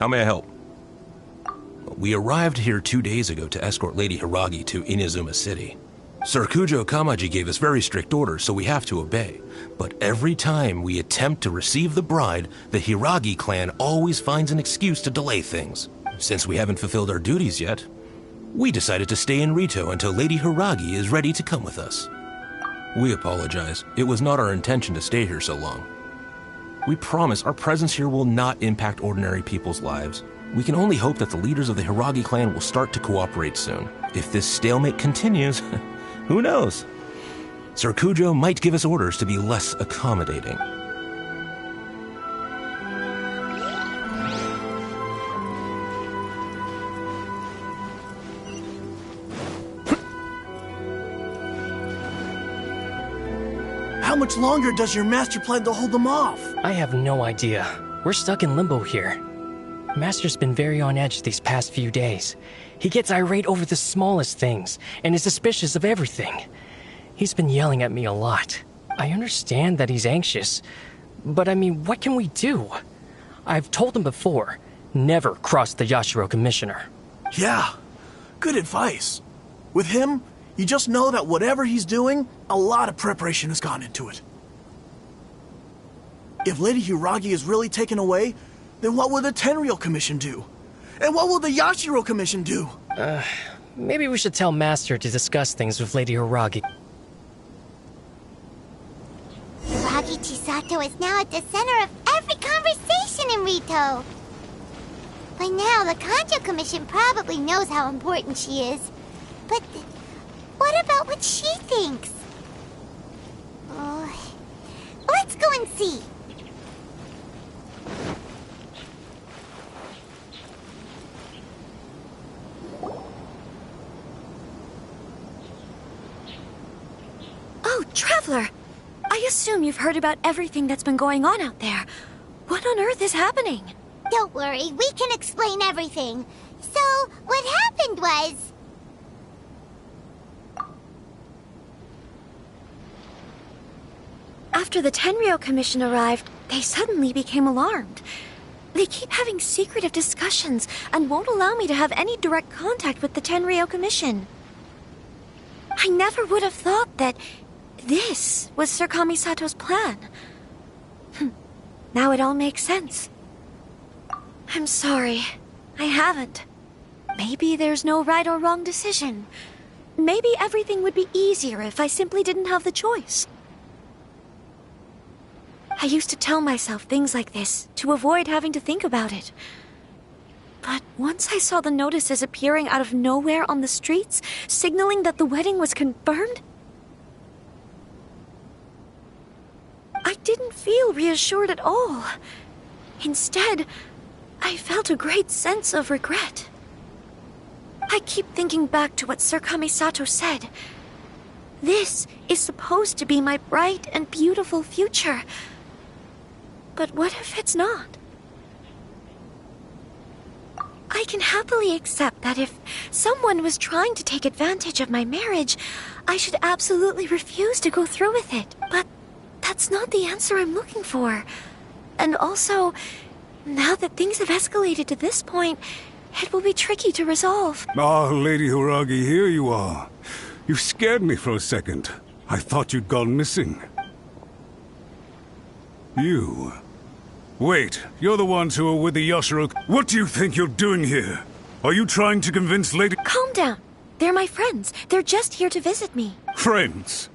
How may I help? We arrived here 2 days ago to escort Lady Hiragi to Inazuma City. Sir Kujo Kamaji gave us very strict orders, so we have to obey. But every time we attempt to receive the bride, the Hiragi clan always finds an excuse to delay things. Since we haven't fulfilled our duties yet, we decided to stay in Rito until Lady Hiragi is ready to come with us. We apologize. It was not our intention to stay here so long. We promise our presence here will not impact ordinary people's lives. We can only hope that the leaders of the Hiragi clan will start to cooperate soon. If this stalemate continues, who knows? Sir Kujo might give us orders to be less accommodating. How much longer does your master plan to hold them off? I have no idea. We're stuck in limbo here. Master's been very on edge these past few days. He gets irate over the smallest things, and is suspicious of everything. He's been yelling at me a lot. I understand that he's anxious, but I mean, what can we do? I've told him before, never cross the Yashiro Commissioner. Yeah, good advice. With him, you just know that whatever he's doing, a lot of preparation has gone into it. If Lady Hiragi is really taken away, then what will the Tenryou Commission do? And what will the Yashiro Commission do? Maybe we should tell Master to discuss things with Lady Hiragi. Hiragi Chisato is now at the center of every conversation in Rito. By now, the Kanjo Commission probably knows how important she is. But what about what she thinks? Let's go and see. Oh, Traveler! I assume you've heard about everything that's been going on out there. What on earth is happening? Don't worry, we can explain everything. So, what happened was... After the Tenryou Commission arrived, they suddenly became alarmed. They keep having secretive discussions and won't allow me to have any direct contact with the Tenryou Commission. I never would have thought that this was Sir Kamisato's plan. Now it all makes sense. I'm sorry. I haven't. Maybe there's no right or wrong decision. Maybe everything would be easier if I simply didn't have the choice. I used to tell myself things like this to avoid having to think about it. But once I saw the notices appearing out of nowhere on the streets, signaling that the wedding was confirmed, I didn't feel reassured at all. Instead, I felt a great sense of regret. I keep thinking back to what Sir Kamisato said. This is supposed to be my bright and beautiful future. But what if it's not? I can happily accept that if someone was trying to take advantage of my marriage, I should absolutely refuse to go through with it. But that's not the answer I'm looking for. And also, now that things have escalated to this point, it will be tricky to resolve. Ah, Lady Hiragi, here you are. You scared me for a second. I thought you'd gone missing. You... Wait, you're the ones who are with the Yashiro... What do you think you're doing here? Are you trying to convince Lady... Calm down. They're my friends. They're just here to visit me. Friends?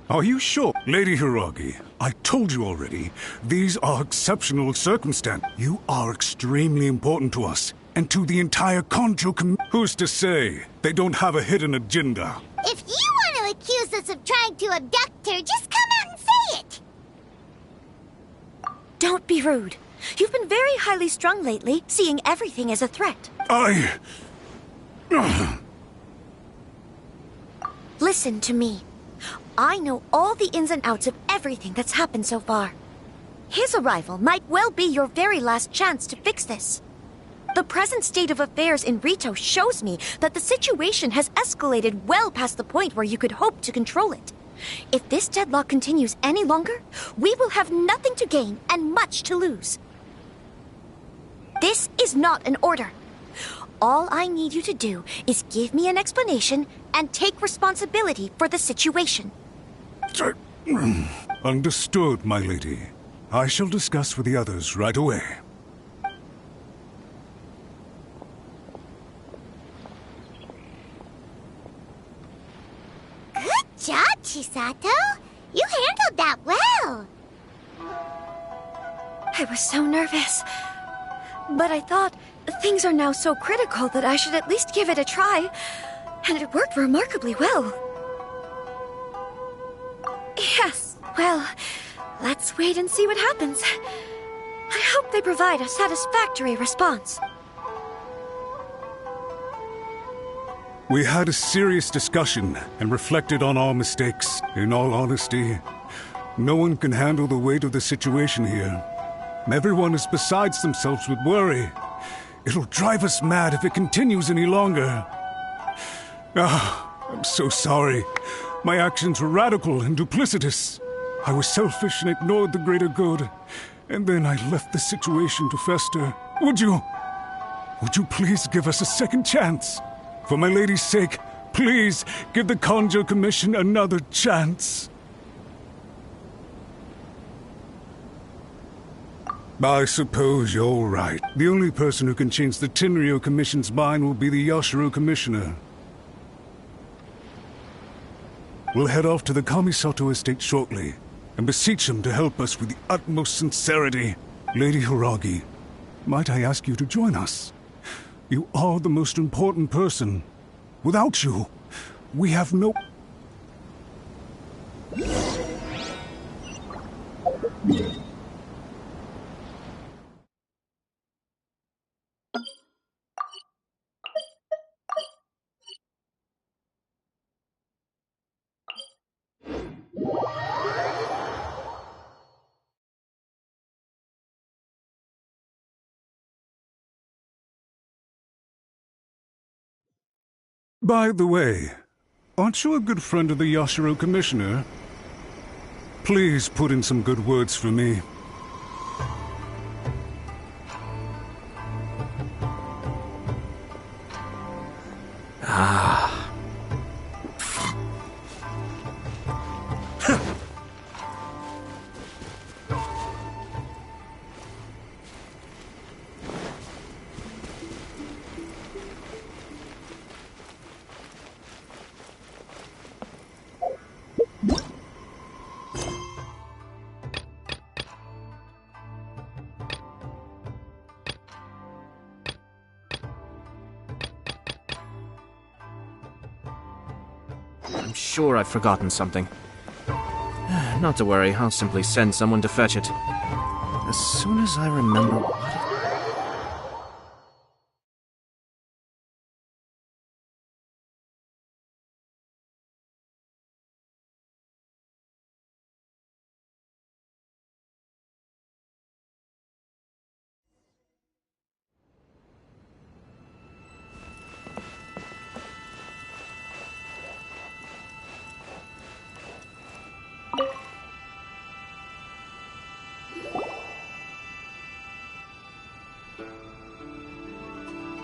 Are you sure? Lady Hiragi, I told you already, these are exceptional circumstances. You are extremely important to us, and to the entire Kanjo community. Who's to say they don't have a hidden agenda? If you want to accuse us of trying to abduct her, just come out and say it! Don't be rude. You've been very highly strung lately, seeing everything as a threat. Listen to me. I know all the ins and outs of everything that's happened so far. His arrival might well be your very last chance to fix this. The present state of affairs in Rito shows me that the situation has escalated well past the point where you could hope to control it. If this deadlock continues any longer, we will have nothing to gain and much to lose. This is not an order. All I need you to do is give me an explanation and take responsibility for the situation. Understood, my lady. I shall discuss with the others right away. Good job, Chisato. You handled that well. I was so nervous. But I thought things are now so critical that I should at least give it a try. And it worked remarkably well. Yes, well, let's wait and see what happens. I hope they provide a satisfactory response. We had a serious discussion and reflected on our mistakes. In all honesty, no one can handle the weight of the situation here. Everyone is besides themselves with worry. It'll drive us mad if it continues any longer. I'm so sorry. My actions were radical and duplicitous. I was selfish and ignored the greater good. And then I left the situation to fester. Would you please give us a second chance? For my lady's sake, please give the Conjo Commission another chance. I suppose you're right. The only person who can change the Tenryo Commission's mind will be the Yashiro Commissioner. We'll head off to the Kamisato estate shortly, and beseech him to help us with the utmost sincerity. Lady Hiragi, might I ask you to join us? You are the most important person. Without you, we have no... By the way, aren't you a good friend of the Yashiro Commissioner? Please put in some good words for me. I'm sure I've forgotten something. Not to worry, I'll simply send someone to fetch it. As soon as I remember what...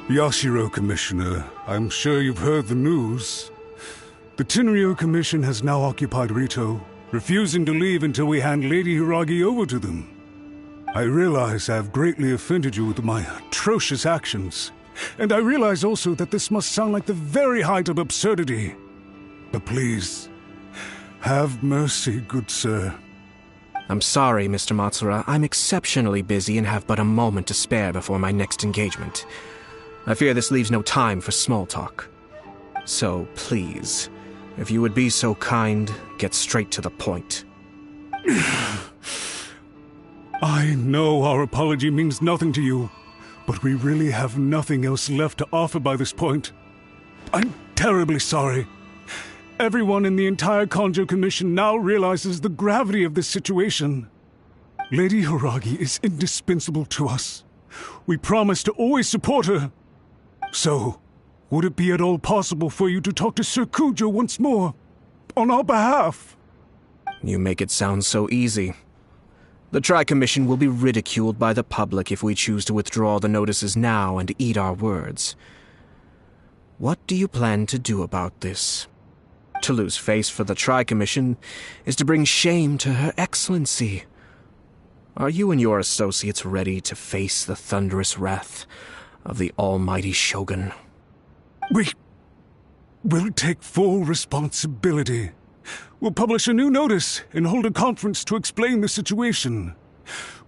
Yashiro Commissioner, I'm sure you've heard the news. The Tenryo Commission has now occupied Rito, refusing to leave until we hand Lady Hiragi over to them. I realize I have greatly offended you with my atrocious actions, and I realize also that this must sound like the very height of absurdity. But please, have mercy, good sir. I'm sorry, Mr. Matsura. I'm exceptionally busy and have but a moment to spare before my next engagement. I fear this leaves no time for small talk. So, please, if you would be so kind, get straight to the point. I know our apology means nothing to you, but we really have nothing else left to offer by this point. I'm terribly sorry. Everyone in the entire Conjo Commission now realizes the gravity of this situation. Lady Hiragi is indispensable to us. We promise to always support her. So, would it be at all possible for you to talk to Sir Kujo once more, on our behalf? You make it sound so easy. The Tri-Commission will be ridiculed by the public if we choose to withdraw the notices now and eat our words. What do you plan to do about this? To lose face for the Tri-Commission is to bring shame to Her Excellency. Are you and your associates ready to face the thunderous wrath of the almighty Shogun? We'll take full responsibility. We'll publish a new notice and hold a conference to explain the situation.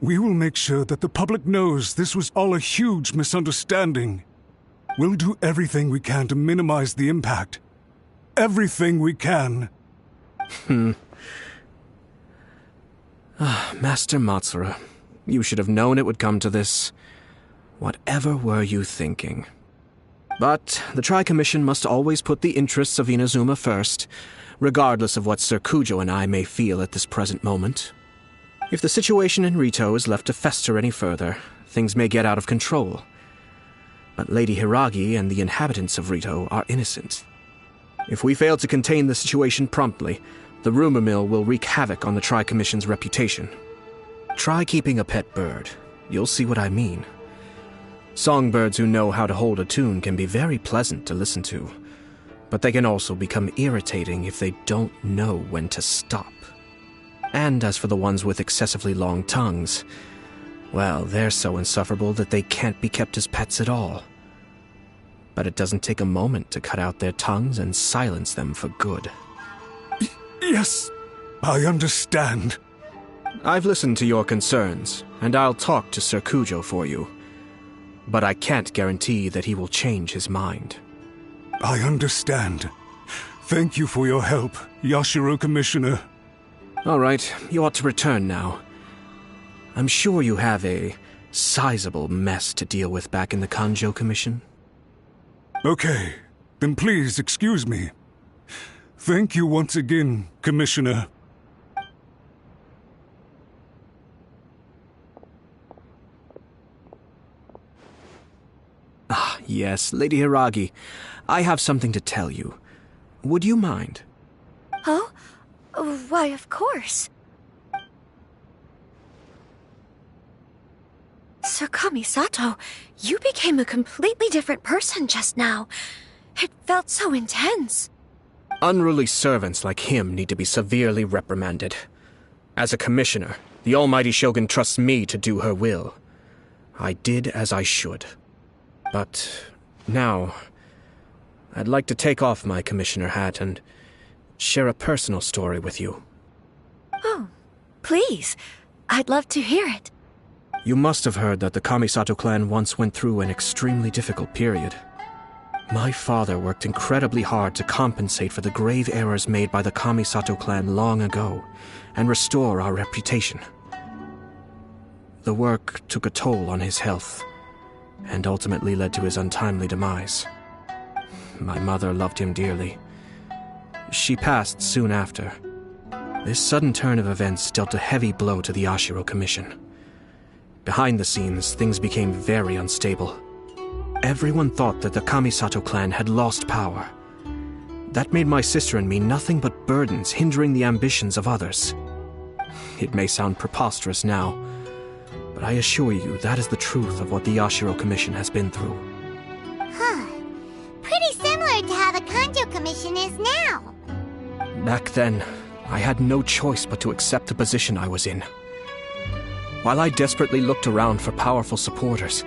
We will make sure that the public knows this was all a huge misunderstanding. We'll do everything we can to minimize the impact. Everything we can. Master Matsura, you should have known it would come to this. Whatever were you thinking? But the Tri-Commission must always put the interests of Inazuma first, regardless of what Sir Kujo and I may feel at this present moment. If the situation in Rito is left to fester any further, things may get out of control. But Lady Hiragi and the inhabitants of Rito are innocent. If we fail to contain the situation promptly, the rumor mill will wreak havoc on the Tri-Commission's reputation. Try keeping a pet bird. You'll see what I mean. Songbirds who know how to hold a tune can be very pleasant to listen to, but they can also become irritating if they don't know when to stop. And as for the ones with excessively long tongues, well, they're so insufferable that they can't be kept as pets at all. But it doesn't take a moment to cut out their tongues and silence them for good. Yes, I understand. I've listened to your concerns, and I'll talk to Sir Kujo for you. But I can't guarantee that he will change his mind. I understand. Thank you for your help, Yashiro Commissioner. All right, you ought to return now. I'm sure you have a sizable mess to deal with back in the Kanjo Commission. Okay, then please excuse me. Thank you once again, Commissioner. Ah, yes, Lady Hiragi. I have something to tell you. Would you mind? Oh? Why, of course. Sir Kamisato, you became a completely different person just now. It felt so intense. Unruly servants like him need to be severely reprimanded. As a commissioner, the almighty Shogun trusts me to do her will. I did as I should. But now, I'd like to take off my commissioner hat and share a personal story with you. Oh, please. I'd love to hear it. You must have heard that the Kamisato clan once went through an extremely difficult period. My father worked incredibly hard to compensate for the grave errors made by the Kamisato clan long ago and restore our reputation. The work took a toll on his health and ultimately led to his untimely demise. My mother loved him dearly. She passed soon after. This sudden turn of events dealt a heavy blow to the Yashiro Commission. Behind the scenes, things became very unstable. Everyone thought that the Kamisato clan had lost power. That made my sister and me nothing but burdens hindering the ambitions of others. It may sound preposterous now, but I assure you that is the truth of what the Yashiro Commission has been through. Huh. Pretty similar to how the Kanjo Commission is now. Back then, I had no choice but to accept the position I was in. While I desperately looked around for powerful supporters,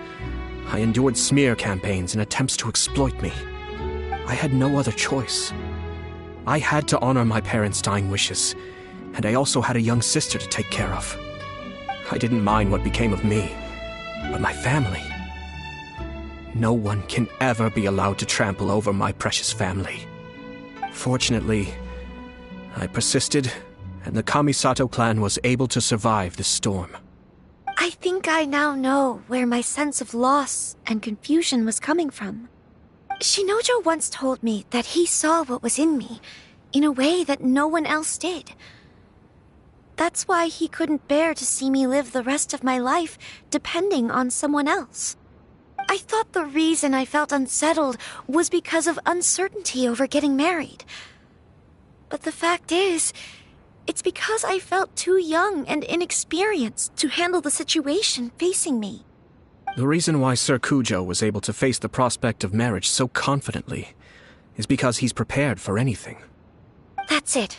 I endured smear campaigns and attempts to exploit me. I had no other choice. I had to honor my parents' dying wishes, and I also had a young sister to take care of. I didn't mind what became of me, but my family. No one can ever be allowed to trample over my precious family. Fortunately, I persisted, and the Kamisato clan was able to survive this storm. I think I now know where my sense of loss and confusion was coming from. Shinojo once told me that he saw what was in me, in a way that no one else did. That's why he couldn't bear to see me live the rest of my life depending on someone else. I thought the reason I felt unsettled was because of uncertainty over getting married. But the fact is, It's because I felt too young and inexperienced to handle the situation facing me. The reason why Sir Kujo was able to face the prospect of marriage so confidently is because he's prepared for anything. That's it.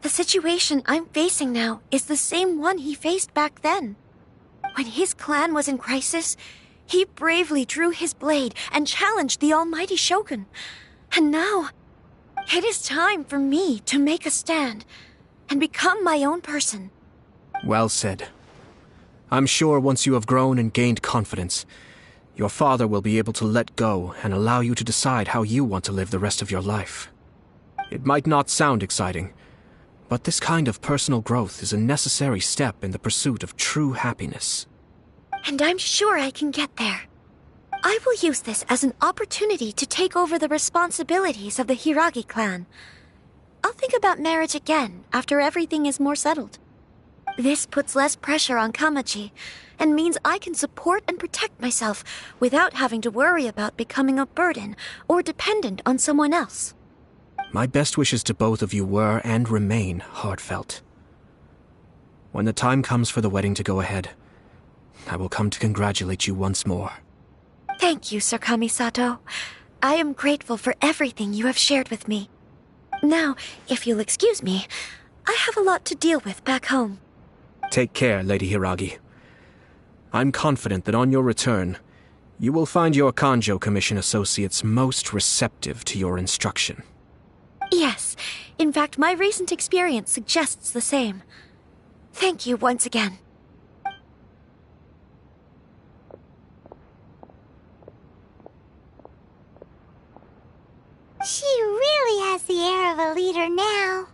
The situation I'm facing now is the same one he faced back then. When his clan was in crisis, he bravely drew his blade and challenged the almighty Shogun. And now, it is time for me to make a stand and become my own person. Well said. I'm sure once you have grown and gained confidence, your father will be able to let go and allow you to decide how you want to live the rest of your life. It might not sound exciting, but this kind of personal growth is a necessary step in the pursuit of true happiness. And I'm sure I can get there. I will use this as an opportunity to take over the responsibilities of the Hiragi clan. I'll think about marriage again after everything is more settled. This puts less pressure on Kamaji, and means I can support and protect myself without having to worry about becoming a burden or dependent on someone else. My best wishes to both of you were and remain heartfelt. When the time comes for the wedding to go ahead, I will come to congratulate you once more. Thank you, Sir Kamisato. I am grateful for everything you have shared with me. Now, if you'll excuse me, I have a lot to deal with back home. Take care, Lady Hiragi. I'm confident that on your return, you will find your Kanjo Commission associates most receptive to your instruction. Yes, in fact, my recent experience suggests the same. Thank you once again. She really has the air of a leader now.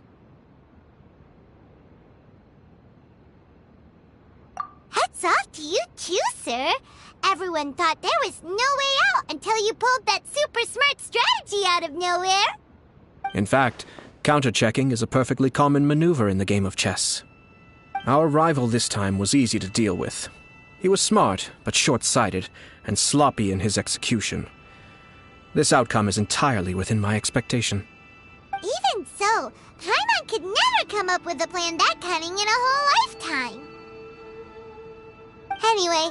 Hats off to you too, sir. Everyone thought there was no way out until you pulled that super smart strategy out of nowhere. In fact, counter-checking is a perfectly common maneuver in the game of chess. Our rival this time was easy to deal with. He was smart, but short-sighted, and sloppy in his execution. This outcome is entirely within my expectation. Even so, Paimon could never come up with a plan that cunning in a whole lifetime. Anyway,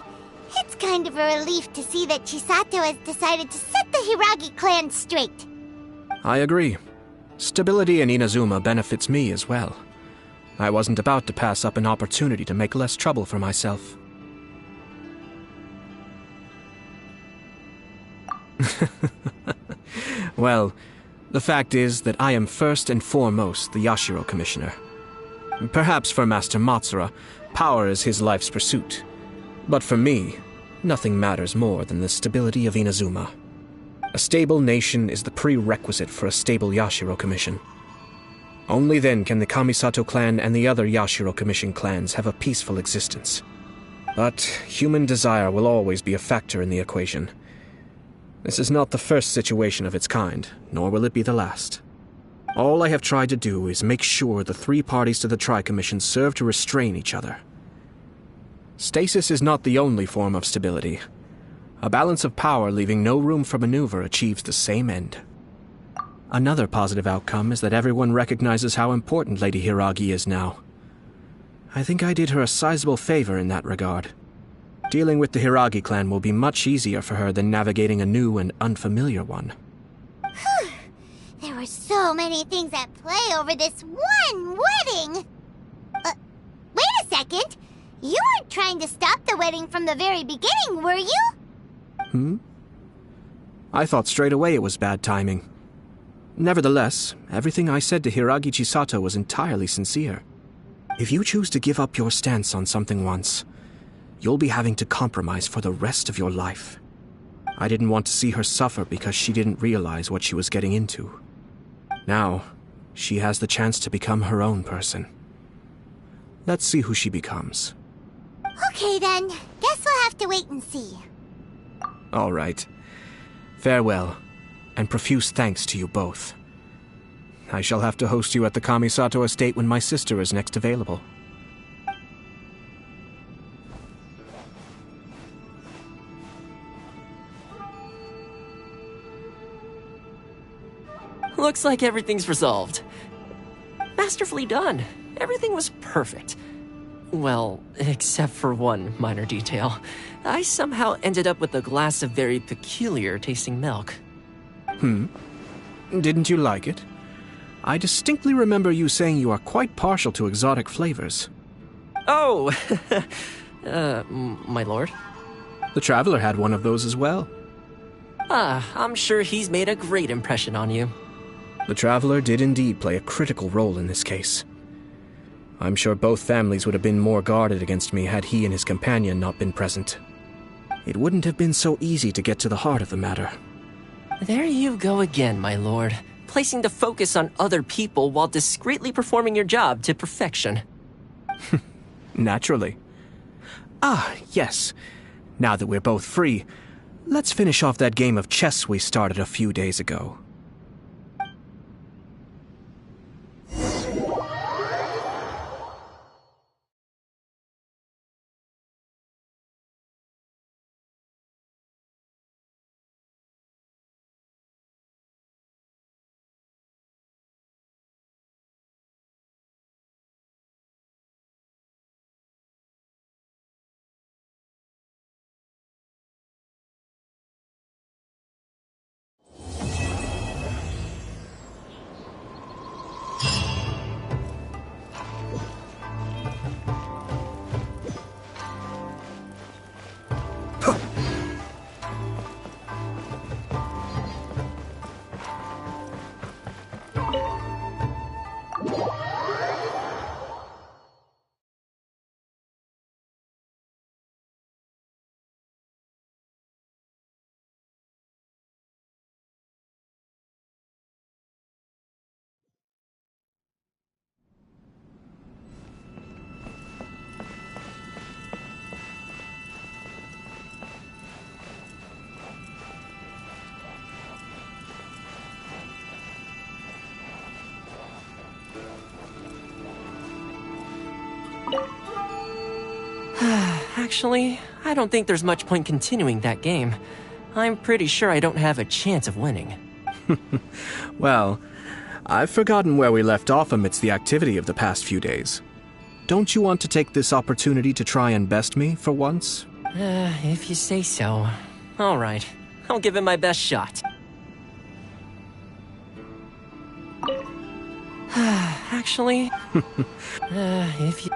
it's kind of a relief to see that Chisato has decided to set the Hiragi clan straight. I agree. Stability in Inazuma benefits me as well. I wasn't about to pass up an opportunity to make less trouble for myself. Well, the fact is that I am first and foremost the Yashiro Commissioner. Perhaps for Master Matsura, power is his life's pursuit. But for me, nothing matters more than the stability of Inazuma. A stable nation is the prerequisite for a stable Yashiro Commission. Only then can the Kamisato clan and the other Yashiro Commission clans have a peaceful existence. But human desire will always be a factor in the equation. This is not the first situation of its kind, nor will it be the last. All I have tried to do is make sure the three parties to the Tri-Commission serve to restrain each other. Stasis is not the only form of stability. A balance of power leaving no room for maneuver achieves the same end. Another positive outcome is that everyone recognizes how important Lady Hiragi is now. I think I did her a sizable favor in that regard. Dealing with the Hiragi clan will be much easier for her than navigating a new and unfamiliar one. There were so many things at play over this one wedding. Wait a second. You weren't trying to stop the wedding from the very beginning, were you? I thought straight away it was bad timing. Nevertheless, everything I said to Hiragi Chisato was entirely sincere. If you choose to give up your stance on something once, you'll be having to compromise for the rest of your life. I didn't want to see her suffer because she didn't realize what she was getting into. Now, she has the chance to become her own person. Let's see who she becomes. Okay then, guess we'll have to wait and see. All right. Farewell, and profuse thanks to you both. I shall have to host you at the Kamisato estate when my sister is next available. Looks like everything's resolved. Masterfully done. Everything was perfect. Well, except for one minor detail. I somehow ended up with a glass of very peculiar tasting milk. Didn't you like it? I distinctly remember you saying you are quite partial to exotic flavors. Oh, my lord? The Traveler had one of those as well. I'm sure he's made a great impression on you. The Traveler did indeed play a critical role in this case. I'm sure both families would have been more guarded against me had he and his companion not been present. It wouldn't have been so easy to get to the heart of the matter. There you go again, my lord. Placing the focus on other people while discreetly performing your job to perfection. Naturally. Ah, yes. Now that we're both free, let's finish off that game of chess we started a few days ago. Actually, I don't think there's much point continuing that game. I'm pretty sure I don't have a chance of winning. Well, I've forgotten where we left off amidst the activity of the past few days. Don't you want to take this opportunity to try and best me for once? If you say so. All right, I'll give it my best shot. Actually, if you...